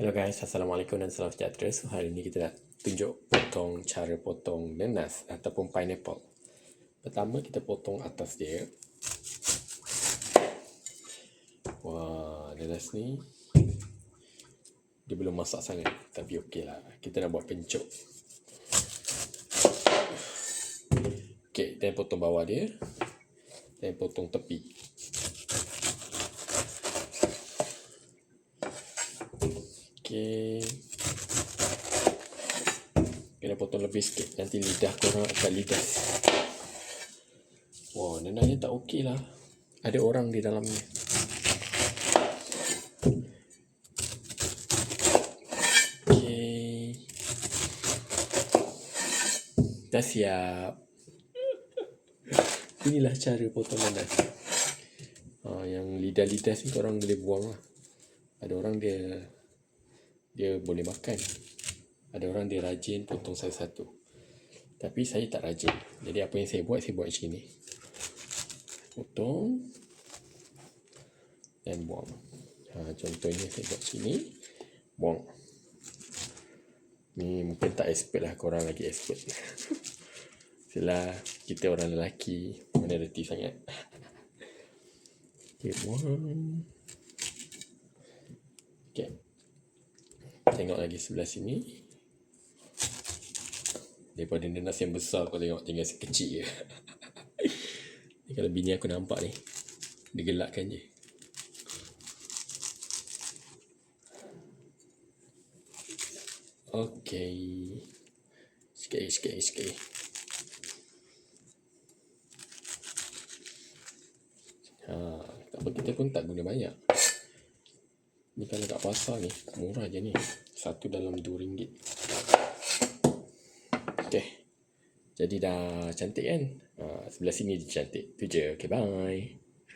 Hello guys, Assalamualaikum dan salam sejahtera. So hari ini kita nak tunjuk cara potong nanas ataupun pineapple. Pertama kita potong atas dia. Wah, nanas ni dia belum masak sangat, tapi okey lah. Kita nak buat pencuk. Okey, dan potong bawah dia dan potong tepi. Okey, kena potong lebih sikit, nanti lidah korang akan lidas. Wah, nanasnya tak okey lah, ada orang di dalamnya. Okey, dah siap. Inilah cara potong nanas. Yang lidah-lidah ni korang boleh buang lah. Ada orang dia boleh makan, ada orang dia rajin potong satu-satu, tapi saya tak rajin. Jadi apa yang saya buat macam ni, potong dan buang. Contohnya saya buat sini, buang. Ni mungkin tak expert lah, korang lagi expert. Setelah kita orang lelaki minoriti sangat. Okay, buang. Okay, tengok lagi sebelah sini. Daripada nanas yang besar, kau tengok tinggal sekecil je. Ni kalau bini aku nampak ni, dia gelakkan je. Okey, sikit. Tak apa, kita pun tak guna banyak. Ni kalau kat pasar ni murah je ni, satu dalam RM2. Okey, jadi dah cantik kan? Sebelah sini dia cantik. Tu je. Okay, bye.